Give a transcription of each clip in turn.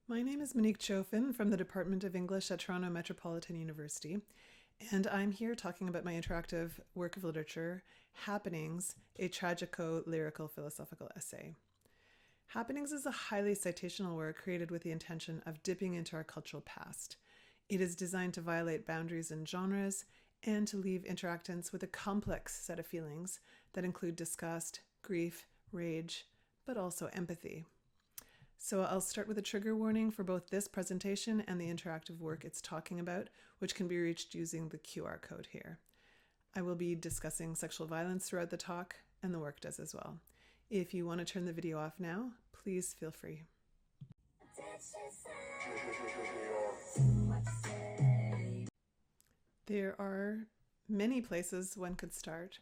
My name is Monique Tschofen from the Department of English at Toronto Metropolitan University, and I'm here talking about my interactive work of literature, Happenings, a tragico-lyrical philosophical essay. Happenings is a highly citational work created with the intention of dipping into our cultural past. It is designed to violate boundaries and genres and to leave interactants with a complex set of feelings that include disgust, grief, rage, but also empathy. So I'll start with a trigger warning for both this presentation and the interactive work it's talking about, which can be reached using the QR code here. I will be discussing sexual violence throughout the talk, and the work does as well. If you want to turn the video off now, please feel free. There are many places one could start.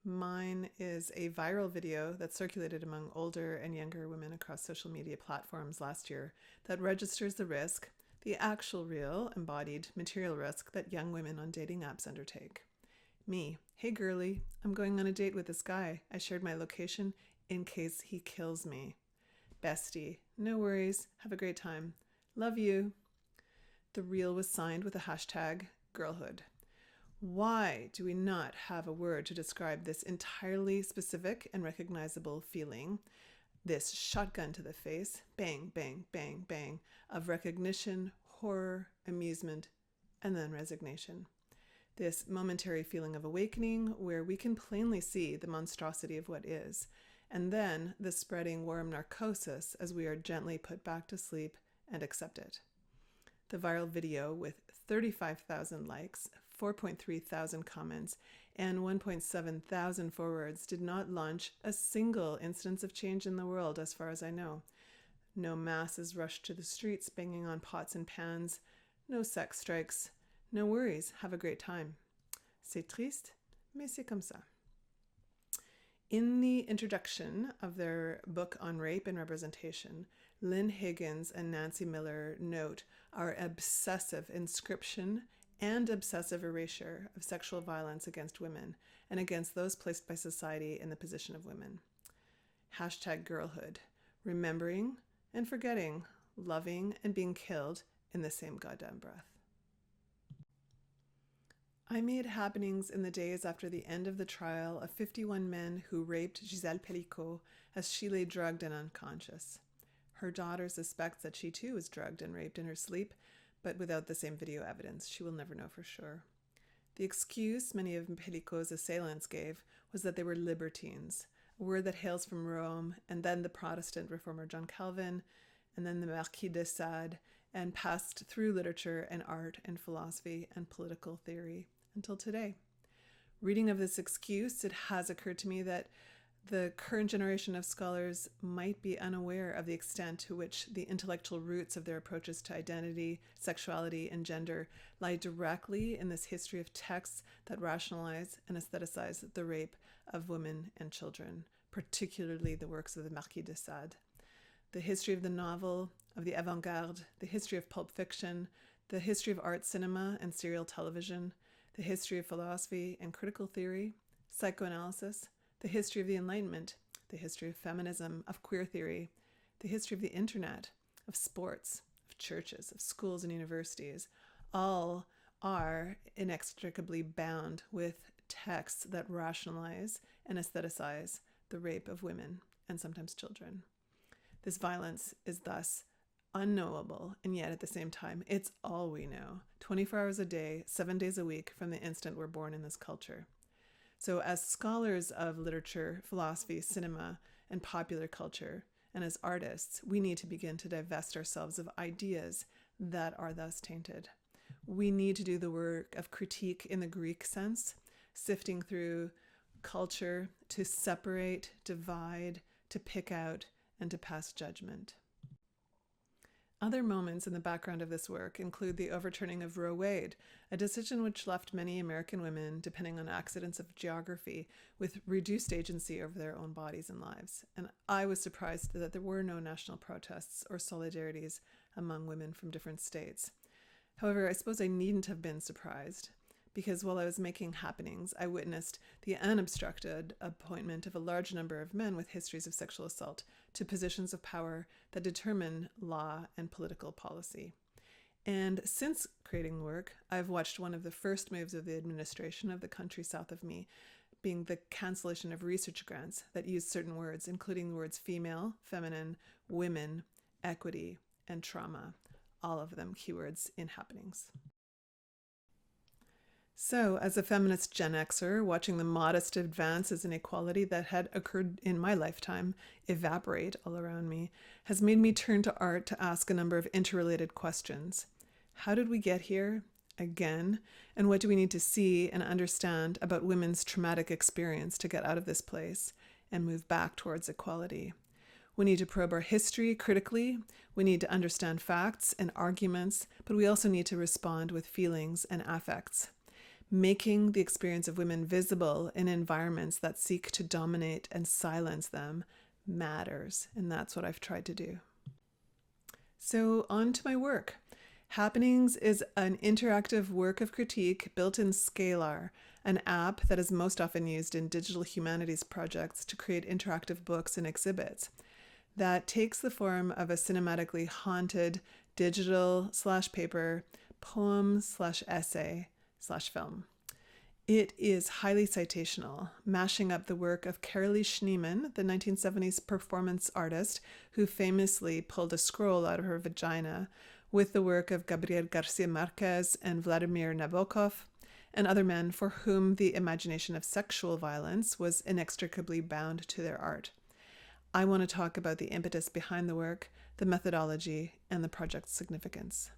Mine is a viral video that circulated among older and younger women across social media platforms last year that registers the risk, the actual real, embodied, material risk that young women on dating apps undertake. Me, hey girly, I'm going on a date with this guy. I shared my location in case he kills me. Bestie, no worries, have a great time. Love you. The reel was signed with the hashtag girlhood. Why do we not have a word to describe this entirely specific and recognizable feeling, this shotgun to the face, bang, bang, bang, bang, of recognition, horror, amusement, and then resignation? This momentary feeling of awakening where we can plainly see the monstrosity of what is, and then the spreading warm narcosis as we are gently put back to sleep and accept it. The viral video with 35,000 likes, 4.3 thousand comments, and 1.7 thousand forwards did not launch a single instance of change in the world as far as I know. No masses rushed to the streets banging on pots and pans, no sex strikes, no worries, have a great time. C'est triste, mais c'est comme ça. In the introduction of their book on rape and representation, Lynn Higgins and Nancy Miller note our obsessive inscription and obsessive erasure of sexual violence against women and against those placed by society in the position of women. Hashtag girlhood, remembering and forgetting, loving and being killed in the same goddamn breath. I made Happenings in the days after the end of the trial of 51 men who raped 𝗔𝗯𝘀𝘁𝗁𝘁 as she lay drugged and unconscious. Her daughter suspects that she too was drugged and raped in her sleep, but without the same video evidence, she will never know for sure. The excuse many of Pellico's assailants gave was that they were libertines, a word that hails from Rome, and then the Protestant reformer John Calvin, and then the Marquis de Sade, and passed through literature and art and philosophy and political theory until today. Reading of this excuse, it has occurred to me that the current generation of scholars might be unaware of the extent to which the intellectual roots of their approaches to identity, sexuality, and gender lie directly in this history of texts that rationalize and aestheticize the rape of women and children, particularly the works of the Marquis de Sade. The history of the novel, of the avant-garde, the history of pulp fiction, the history of art cinema and serial television, the history of philosophy and critical theory, psychoanalysis, the history of the Enlightenment, the history of feminism, of queer theory, the history of the internet, of sports, of churches, of schools and universities, all are inextricably bound with texts that rationalize and aestheticize the rape of women and sometimes children. This violence is thus unknowable, and yet at the same time, it's all we know, 24 hours a day, 7 days a week from the instant we're born in this culture. So as scholars of literature, philosophy, cinema, and popular culture, and as artists, we need to begin to divest ourselves of ideas that are thus tainted. We need to do the work of critique in the Greek sense, sifting through culture to separate, divide, to pick out, and to pass judgment. Other moments in the background of this work include the overturning of Roe Wade, a decision which left many American women, depending on accidents of geography, with reduced agency over their own bodies and lives. And I was surprised that there were no national protests or solidarities among women from different states. However, I suppose I needn't have been surprised, because while I was making happenings, I witnessed the unobstructed appointment of a large number of men with histories of sexual assault to positions of power that determine law and political policy. And since creating the work, I've watched one of the first moves of the administration of the country south of me being the cancellation of research grants that use certain words, including the words female, feminine, women, equity, and trauma, all of them keywords in happenings. So, as a feminist Gen Xer, watching the modest advances in equality that had occurred in my lifetime evaporate all around me has made me turn to art to ask a number of interrelated questions. How did we get here? Again, and what do we need to see and understand about women's traumatic experience to get out of this place and move back towards equality? We need to probe our history critically. We need to understand facts and arguments, but we also need to respond with feelings and affects. Making the experience of women visible in environments that seek to dominate and silence them matters, and that's what I've tried to do. So on to my work. Happenings is an interactive work of critique built in Scalar, an app that is most often used in digital humanities projects to create interactive books and exhibits that takes the form of a cinematically haunted digital/paper poem/essay/film. It is highly citational, mashing up the work of Carolee Schneeman, the 1970s performance artist who famously pulled a scroll out of her vagina, with the work of Gabriel Garcia Marquez and Vladimir Nabokov, and other men for whom the imagination of sexual violence was inextricably bound to their art. I want to talk about the impetus behind the work, the methodology, and the project's significance.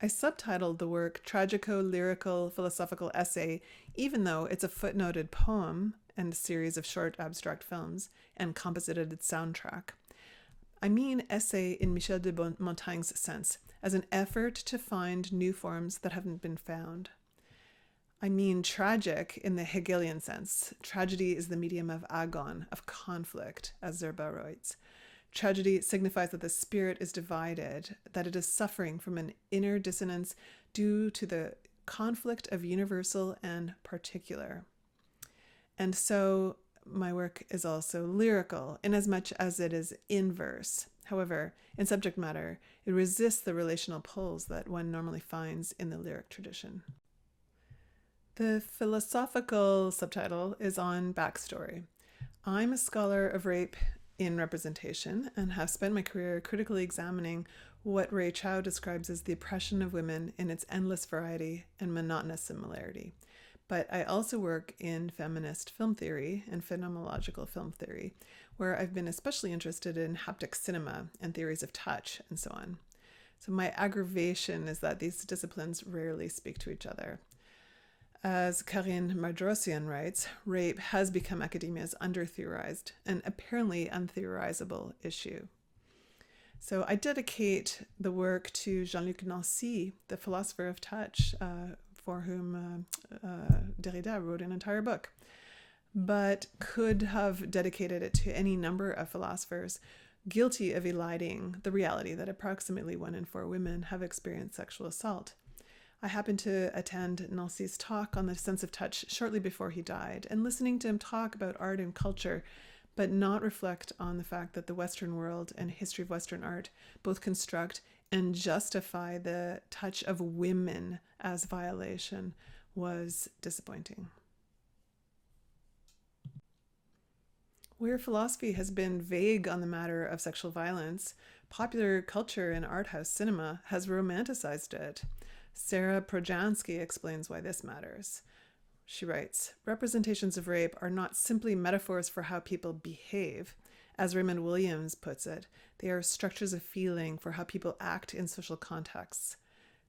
I subtitled the work Tragico-Lyrical Philosophical Essay, even though it's a footnoted poem and a series of short abstract films and composited soundtrack. I mean essay in Michel de Montaigne's sense, as an effort to find new forms that haven't been found. I mean tragic in the Hegelian sense. Tragedy is the medium of agon, of conflict, as 𝗔𝗯𝘀𝘁𝗁 writes. Tragedy signifies that the spirit is divided, that it is suffering from an inner dissonance due to the conflict of universal and particular. And so my work is also lyrical, inasmuch as it is in verse. However, in subject matter, it resists the relational pulls that one normally finds in the lyric tradition. The philosophical subtitle is on backstory. I'm a scholar of rape in representation and have spent my career critically examining what Ray Chow describes as the oppression of women in its endless variety and monotonous similarity. But I also work in feminist film theory and phenomenological film theory, where I've been especially interested in haptic cinema and theories of touch and so on. So my aggravation is that these disciplines rarely speak to each other. As Carolee Schneeman writes, rape has become academia's under-theorized and apparently untheorizable issue. So I dedicate the work to Jean-Luc Nancy, the philosopher of touch, for whom Derrida wrote an entire book, but could have dedicated it to any number of philosophers guilty of eliding the reality that approximately 1 in 4 women have experienced sexual assault. I happened to attend Nancy's talk on the sense of touch shortly before he died, and listening to him talk about art and culture, but not reflect on the fact that the Western world and history of Western art both construct and justify the touch of women as violation, was disappointing. Where philosophy has been vague on the matter of sexual violence, popular culture and art house cinema has romanticized it. Sarah Projansky explains why this matters. She writes, representations of rape are not simply metaphors for how people behave. As Raymond Williams puts it, they are structures of feeling for how people act in social contexts.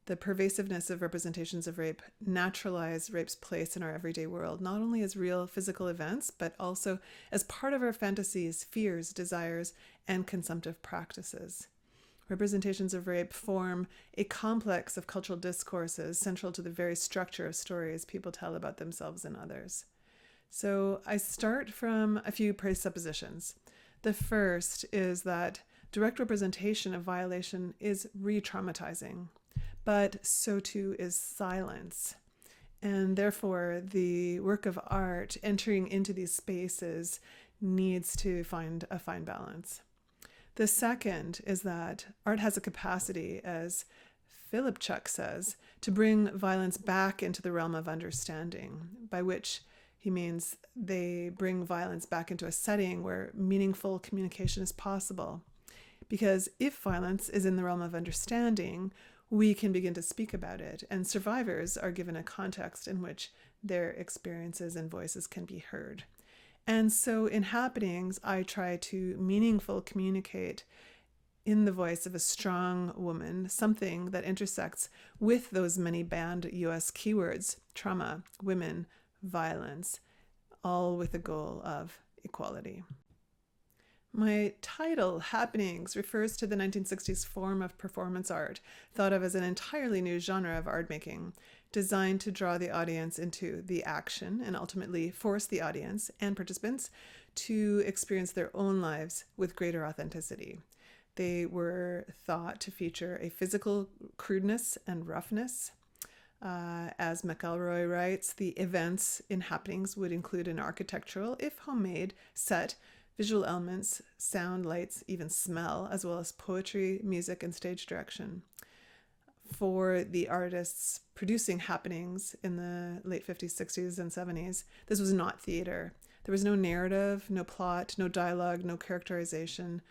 The pervasiveness of representations of rape naturalize rape's place in our everyday world, not only as real physical events, but also as part of our fantasies, fears, desires, and consumptive practices. Representations of rape form a complex of cultural discourses central to the very structure of stories people tell about themselves and others. So I start from a few presuppositions. The first is that direct representation of violation is re-traumatizing, but so too is silence. And therefore, the work of art entering into these spaces needs to find a fine balance. The second is that art has a capacity, as Philip Chuck says, to bring violence back into the realm of understanding, by which he means they bring violence back into a setting where meaningful communication is possible. Because if violence is in the realm of understanding, we can begin to speak about it, and survivors are given a context in which their experiences and voices can be heard. And so in Happenings, I try to meaningful communicate in the voice of a strong woman, something that intersects with those many banned US keywords: trauma, women, violence, all with the goal of equality. My title, Happenings, refers to the 1960s form of performance art, thought of as an entirely new genre of art making, designed to draw the audience into the action and ultimately force the audience and participants to experience their own lives with greater authenticity. They were thought to feature a physical crudeness and roughness. As McElroy writes, the events in Happenings would include an architectural, if homemade, set, visual elements, sound, lights, even smell, as well as poetry, music, and stage direction. For the artists producing Happenings in the late 50s, 60s, and 70s, this was not theater. There was no narrative, no plot, no dialogue, no characterization.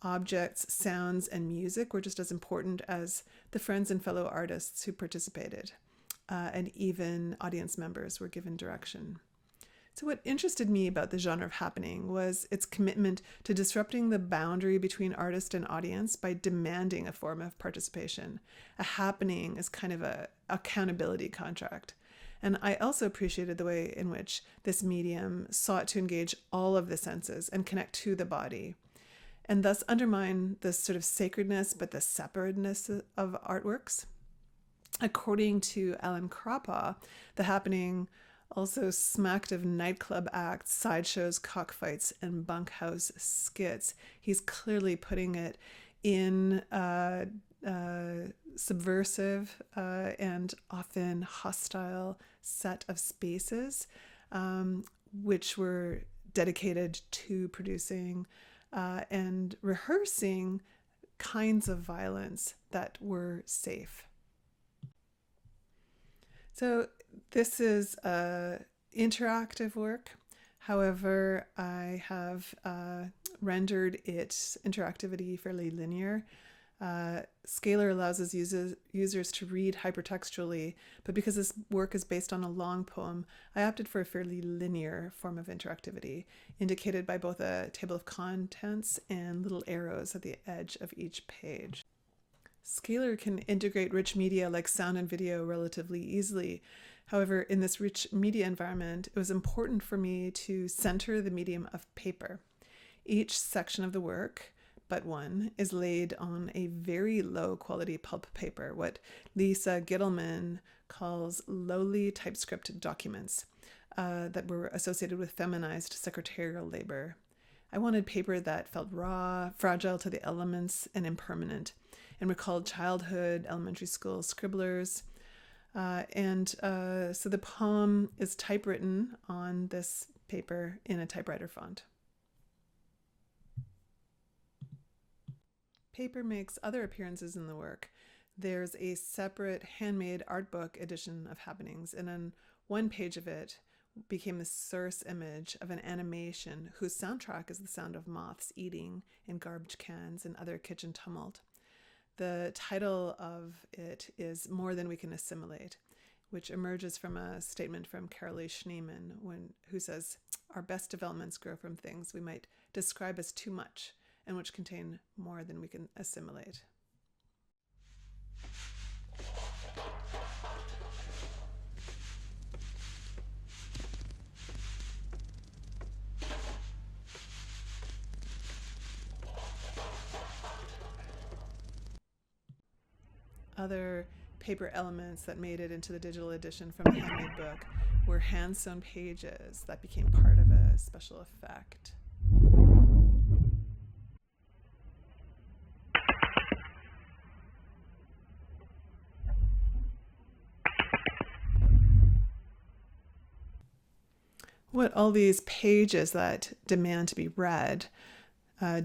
Objects, sounds, and music were just as important as the friends and fellow artists who participated. And even audience members were given direction. So what interested me about the genre of Happening was its commitment to disrupting the boundary between artist and audience by demanding a form of participation. A happening is kind of an accountability contract. And I also appreciated the way in which this medium sought to engage all of the senses and connect to the body, and thus undermine the sort of sacredness but the separateness of artworks. According to Alan Crapaugh, the Happening also smacked of nightclub acts, sideshows, cockfights, and bunkhouse skits. He's clearly putting it in subversive and often hostile set of spaces, which were dedicated to producing and rehearsing kinds of violence that were safe. So this is interactive work. However, I have rendered its interactivity fairly linear. Scalar allows its users to read hypertextually, but because this work is based on a long poem, I opted for a fairly linear form of interactivity, indicated by both a table of contents and little arrows at the edge of each page. Scalar can integrate rich media like sound and video relatively easily. However, in this rich media environment, it was important for me to center the medium of paper. Each section of the work, but one, is laid on a very low quality pulp paper, what Lisa Gittleman calls lowly typescript documents that were associated with feminized secretarial labor. I wanted paper that felt raw, fragile to the elements, and impermanent, and recalled childhood, elementary school scribblers. So the poem is typewritten on this paper in a typewriter font. Paper makes other appearances in the work. There's a separate handmade art book edition of Happenings, and on one page of it became the source image of an animation whose soundtrack is the sound of moths eating in garbage cans and other kitchen tumult. The title of it is More Than We Can Assimilate, which emerges from a statement from Carolee Schneeman, who says, "Our best developments grow from things we might describe as too much and which contain more than we can assimilate." Other paper elements that made it into the digital edition from the handmade book were hand-sewn pages that became part of a special effect. What all these pages that demand to be read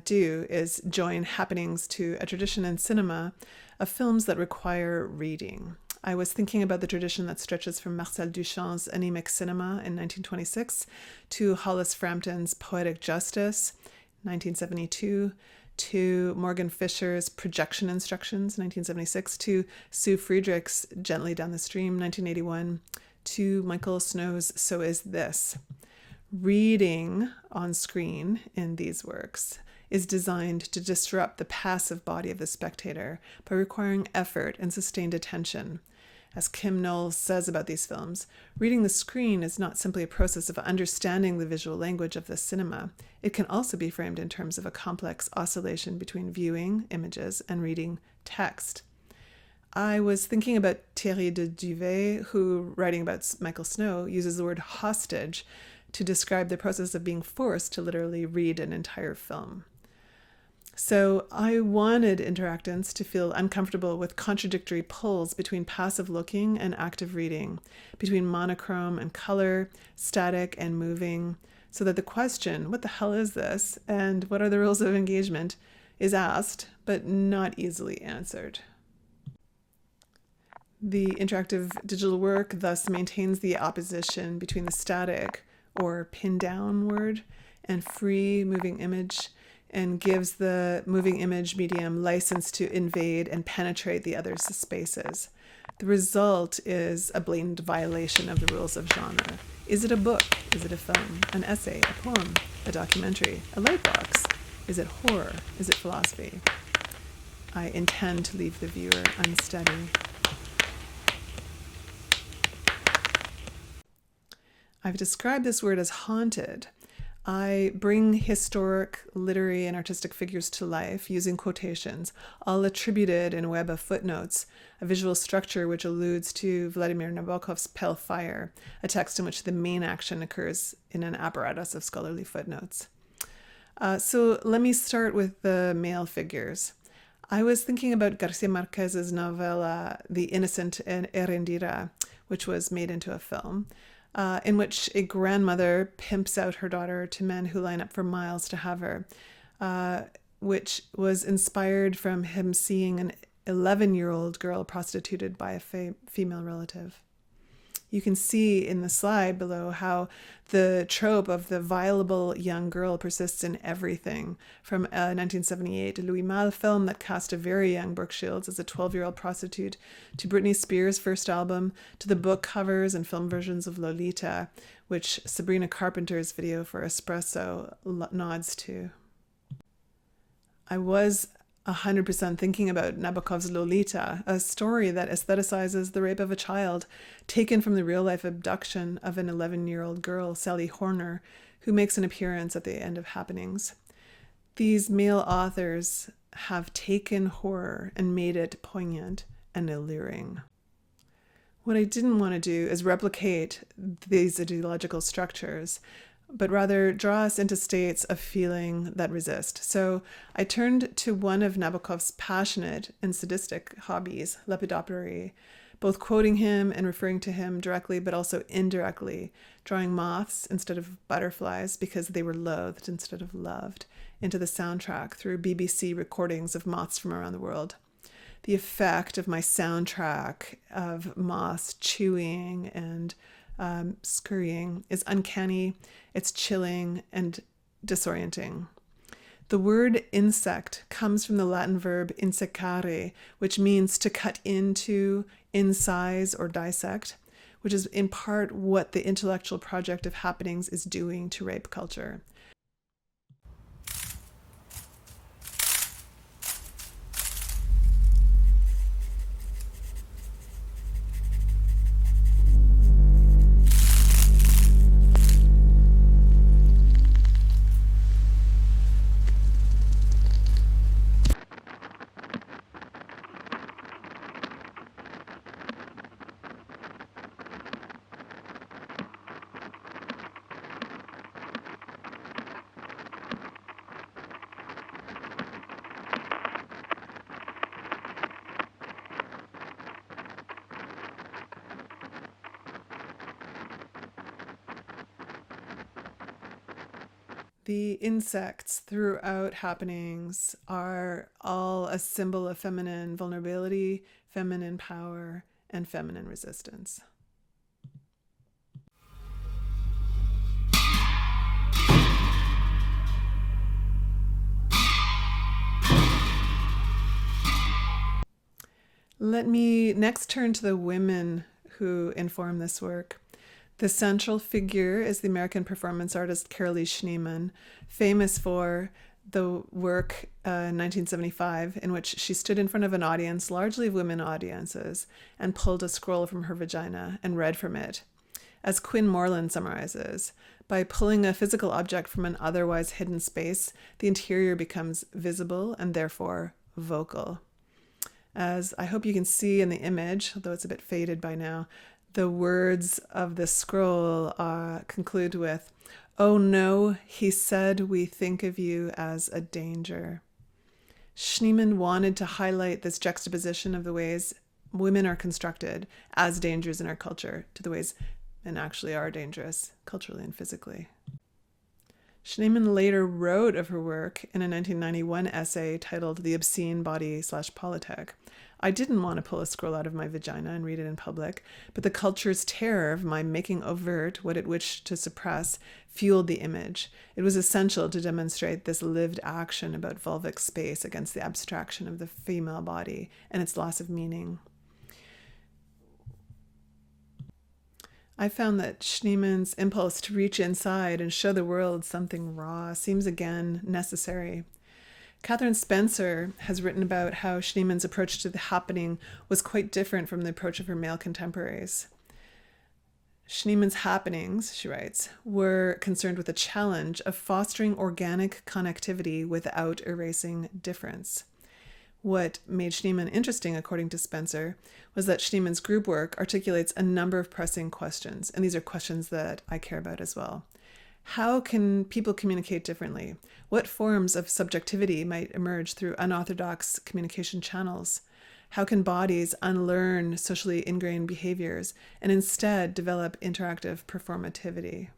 do is join happenings to a tradition in cinema of films that require reading. I was thinking about the tradition that stretches from Marcel Duchamp's anemic cinema in 1926 to Hollis Frampton's Poetic Justice, 1972, to Morgan Fisher's Projection Instructions, 1976, to Sue Friedrich's Gently Down the Stream, 1981, to Michael Snow's So Is This. Reading on screen in these works is designed to disrupt the passive body of the spectator by requiring effort and sustained attention. As Kim Knowles says about these films, reading the screen is not simply a process of understanding the visual language of the cinema. It can also be framed in terms of a complex oscillation between viewing images and reading text. I was thinking about Thierry de Duvet, who, writing about Michael Snow, uses the word hostage to describe the process of being forced to literally read an entire film. So I wanted interactants to feel uncomfortable with contradictory pulls between passive looking and active reading, between monochrome and color, static and moving, so that the question, what the hell is this, and what are the rules of engagement, is asked, but not easily answered. The interactive digital work thus maintains the opposition between the static, or pinned downward, and free moving image, and gives the moving image medium license to invade and penetrate the other's spaces. The result is a blatant violation of the rules of genre. Is it a book? Is it a film? An essay? A poem? A documentary? A lightbox? Is it horror? Is it philosophy? I intend to leave the viewer unsteady. I've described this word as haunted. I bring historic, literary, and artistic figures to life using quotations, all attributed in a web of footnotes, a visual structure which alludes to Vladimir Nabokov's Pale Fire, a text in which the main action occurs in an apparatus of scholarly footnotes. So let me start with the male figures. I was thinking about Garcia Marquez's novella, The Innocent and Erendira, which was made into a film. In which a grandmother pimps out her daughter to men who line up for miles to have her, which was inspired from him seeing an 11-year-old girl prostituted by a female relative. You can see in the slide below how the trope of the violable young girl persists in everything, from a 1978 Louis Malle film that cast a very young Brooke Shields as a 12-year-old prostitute, to Britney Spears' first album, to the book covers and film versions of Lolita, which Sabrina Carpenter's video for Espresso nods to. I was 100% thinking about Nabokov's Lolita, a story that aestheticizes the rape of a child, taken from the real-life abduction of an 11-year-old girl, Sally Horner, who makes an appearance at the end of Happenings. These male authors have taken horror and made it poignant and alluring. What I didn't want to do is replicate these ideological structures, but rather draw us into states of feeling that resist. So I turned to one of Nabokov's passionate and sadistic hobbies, lepidopery, both quoting him and referring to him directly, but also indirectly, drawing moths instead of butterflies because they were loathed instead of loved into the soundtrack through BBC recordings of moths from around the world. The effect of my soundtrack of moths chewing and scurrying is uncanny, it's chilling and disorienting. The word insect comes from the Latin verb insecare, which means to cut into, incise, or dissect, which is in part what the intellectual project of Happenings is doing to rape culture. The insects throughout happenings are all a symbol of feminine vulnerability, feminine power, and feminine resistance. Let me next turn to the women who inform this work. The central figure is the American performance artist Carolee Schneeman, famous for the work in 1975 in which she stood in front of an audience, largely of women audiences, and pulled a scroll from her vagina and read from it. As Quinn Moreland summarizes, by pulling a physical object from an otherwise hidden space, the interior becomes visible and therefore vocal. As I hope you can see in the image, although it's a bit faded by now, the words of the scroll conclude with, "Oh no, he said we think of you as a danger." Schneeman wanted to highlight this juxtaposition of the ways women are constructed as dangers in our culture to the ways men actually are dangerous, culturally and physically. Schneeman later wrote of her work in a 1991 essay titled The Obscene Body/Politic. I didn't want to pull a scroll out of my vagina and read it in public, but the culture's terror of my making overt what it wished to suppress fueled the image. It was essential to demonstrate this lived action about vulvic space against the abstraction of the female body and its loss of meaning. I found that Schneeman's impulse to reach inside and show the world something raw seems again necessary. Catherine Spencer has written about how Schneeman's approach to the happening was quite different from the approach of her male contemporaries. Schneeman's happenings, she writes, were concerned with the challenge of fostering organic connectivity without erasing difference. What made Schneeman interesting, according to Spencer, was that Schneeman's group work articulates a number of pressing questions, and these are questions that I care about as well. How can people communicate differently? What forms of subjectivity might emerge through unorthodox communication channels? How can bodies unlearn socially ingrained behaviors and instead develop interactive performativity?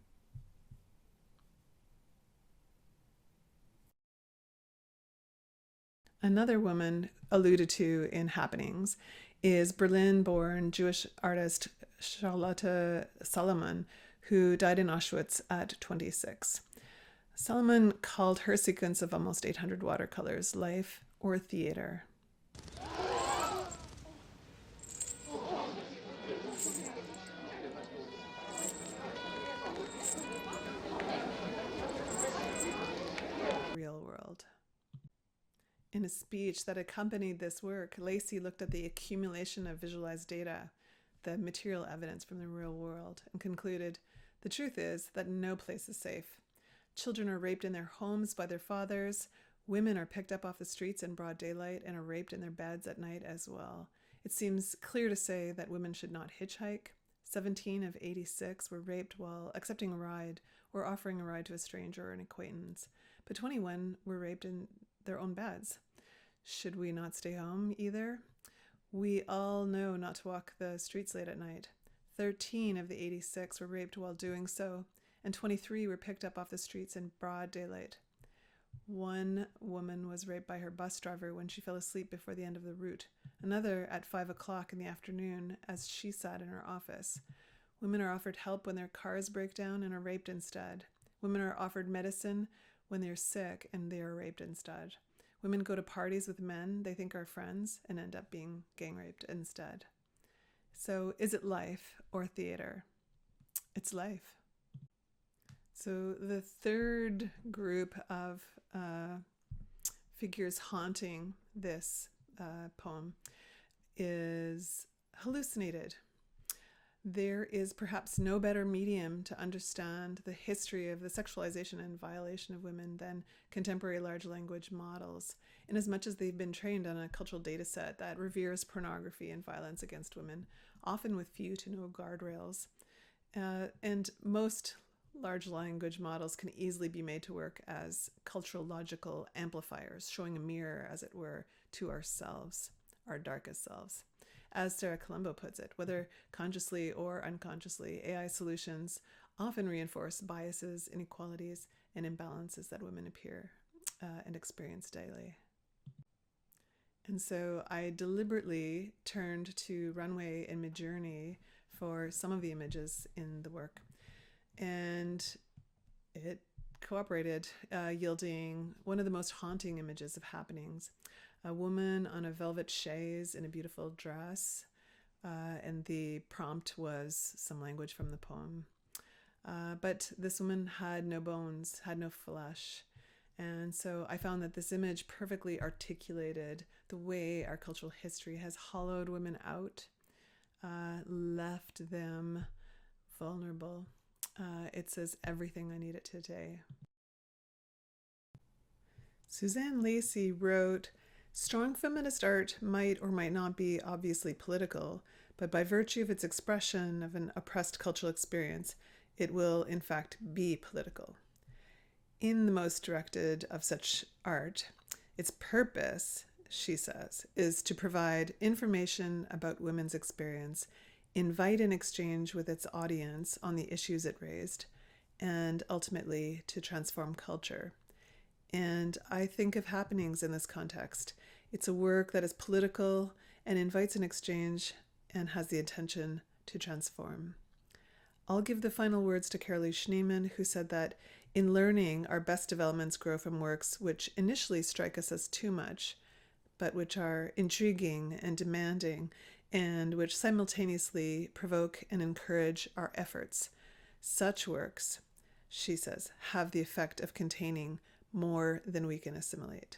Another woman alluded to in Happenings is Berlin-born Jewish artist Charlotte Salomon, who died in Auschwitz at 26. Salomon called her sequence of almost 800 watercolors life or theater. Real world. In a speech that accompanied this work, Lacey looked at the accumulation of visualized data, the material evidence from the real world, and concluded, the truth is that no place is safe. Children are raped in their homes by their fathers. Women are picked up off the streets in broad daylight and are raped in their beds at night as well. It seems clear to say that women should not hitchhike. 17 of 86 were raped while accepting a ride or offering a ride to a stranger or an acquaintance, but 21 were raped in their own beds. Should we not stay home either? We all know not to walk the streets late at night. 13 of the 86 were raped while doing so, and 23 were picked up off the streets in broad daylight. One woman was raped by her bus driver when she fell asleep before the end of the route. Another at 5 o'clock in the afternoon as she sat in her office. Women are offered help when their cars break down and are raped instead. Women are offered medicine when they're sick and they are raped instead. Women go to parties with men they think are friends and end up being gang raped instead. So is it life or theater? It's life. So the third group of figures haunting this poem is hallucinated. There is perhaps no better medium to understand the history of the sexualization and violation of women than contemporary large language models, inasmuch as they've been trained on a cultural data set that reveres pornography and violence against women, often with few to no guardrails. And most large language models can easily be made to work as cultural logical amplifiers, showing a mirror, as it were, to ourselves, our darkest selves. As Sarah Colombo puts it, whether consciously or unconsciously, AI solutions often reinforce biases, inequalities, and imbalances that women appear and experience daily. And so I deliberately turned to runway and midjourney for some of the images in the work. And it cooperated, yielding one of the most haunting images of happenings. A woman on a velvet chaise in a beautiful dress, and the prompt was some language from the poem. But this woman had no bones, had no flesh. And so I found that this image perfectly articulated the way our cultural history has hollowed women out, left them vulnerable. It says everything I need it today. Suzanne Lacy wrote, "Strong feminist art might or might not be obviously political, but by virtue of its expression of an oppressed cultural experience, it will in fact be political. In the most directed of such art, its purpose," she says, "is to provide information about women's experience, invite an exchange with its audience on the issues it raised, and ultimately to transform culture." And I think of happenings in this context. It's a work that is political and invites an exchange and has the intention to transform. I'll give the final words to Carolee Schneeman, who said that in learning, our best developments grow from works which initially strike us as too much, but which are intriguing and demanding, and which simultaneously provoke and encourage our efforts. Such works, she says, have the effect of containing more than we can assimilate.